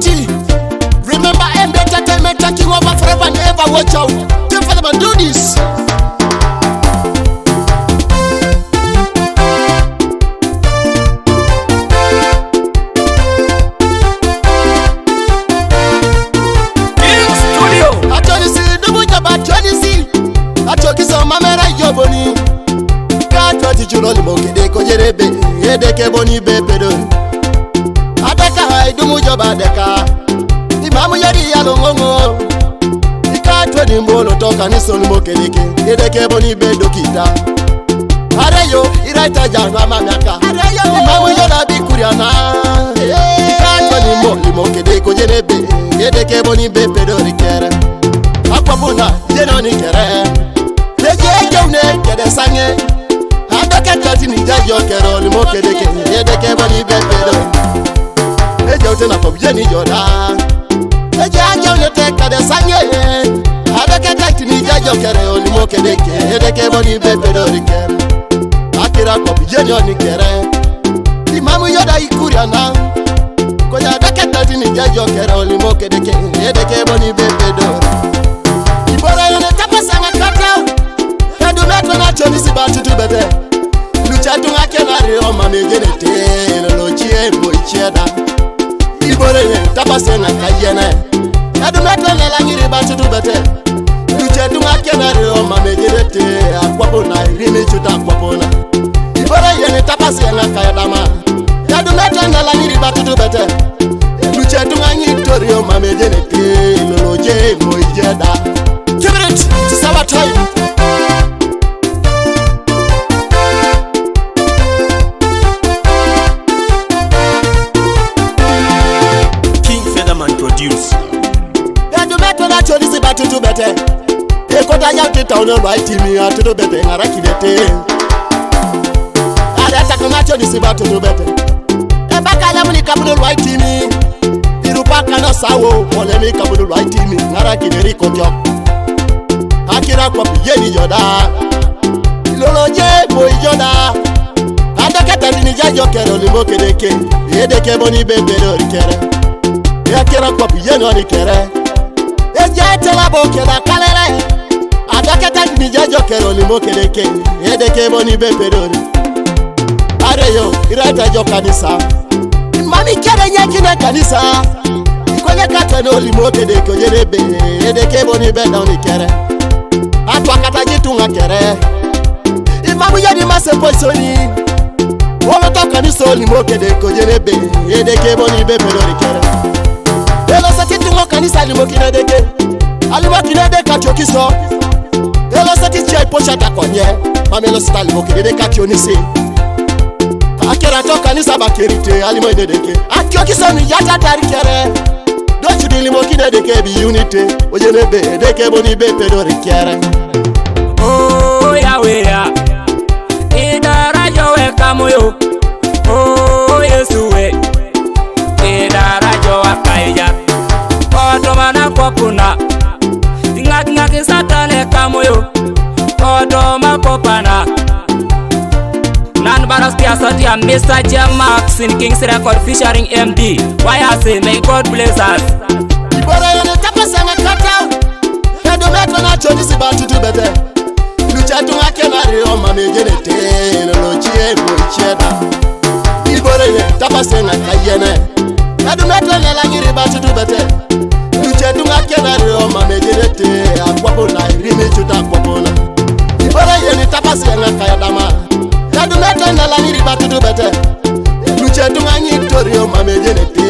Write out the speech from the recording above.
2020. Remember MD Entertainment taking over forever and ever. Watch out. Team for them and do this. Boni Katwa tichuloli mokede kojerebe Edeke boni bepedo Adeka haidumu joba deka Imamu yadi ya longongo Ikatwa di mbolo toka nisolu mokedeke Edeke boni bedo kita Areyo iraita jangwa mamyaka Imamu yoda bikuriana Ikatwa di mboli mokede kojerebe Edeke boni bepedo rikere Akwabuna jeno nikere Leje kede sange Adeke kati ni jajo kero ni mokedeke Edeke boni bepedo Leje utena kobje ni joda Leje te kede sange Adeke kati ni jajo kero ni mokedeke Edeke boni bepedo rikere Akira kobje ni kere Imamu yoda ikuriana Koya adeke kati ni jajo kero ni mokedeke Edeke boni bepedo Ibora yone tapasanga kata Dumeto na choni si batu tu bete Lucha tunga kenari o mamejenete Lolochie moicheda Ibore ye tapasenga kayene Dumeto na langiri batu tu bete Lucha tunga kenari o mamejenete Akwapona irimi chuta akwapona Ibore ye tapasenga kayadama Dumeto na langiri batu tu bete Lucha tunga nyitori o mamejenete Lolochie moicheda Kibrit, it's our time. Choni batu tu bete Ekota nyauti tauno lwaiti mi atutu bete ngarakidete Adata kuna choni batu tu bete Ebaka nyamuni kabunu lwaiti mi Irupaka no sawo Olemi kabunu lwaiti mi ngarakideri kotyo Akira kwa piyeni joda Iloloje moi joda Adake tandini jajo kero limo kedeke Edeke boni bebedo rikere Akira kwa piyeni oni kere Ejete la boke la kalele Adake tandini jajo kero limo kedeke Edeke boni bepedori Areyo iraita jo kanisa Mami kere nyekine kanisa Kwenye katano limo kedeke ojerebe Edeke boni bedoni kere Atwa kata jitunga kere Imamu yadi mase poisoni Wolo toka ni soli mokedeke ojerebe Edeke boni bepedori kere Elo sati tungo kanisa limo kinedeke Alimo kinedeka chokiso Elo sati chai pocha takonye Mamelo sita limo kinedeka chionisi Akera toka nisa bakirite alimo idedeke Akiokiso ni yata tarikere Dochu di limo kinedeke bi unite Ojenebe edeke boni bepedori kere Oh Yahweh ya Idara jowe kamoyo Oh Yesuwe Idara jowa kaija Koto mana kopuna Ngaki satane kamoyo Koto makopana Nan baras kia soti ya Mr. J Max in King's Record featuring MD Why I say may God bless us Ibora yone tapasanga kata Edometo na choni si batu tu bete Lucha tunga kenari o mamejenete Lolochie moicheda Ibora yone tapasanga kayene Edometo na langiri batu tu bete Lucha tunga kenari o mamejenete Akwapona irimi chuta akwapona Ibora yone tapasanga kayadama Edometo na langiri batu tu bete Lucha tunga nyitori o mamejenete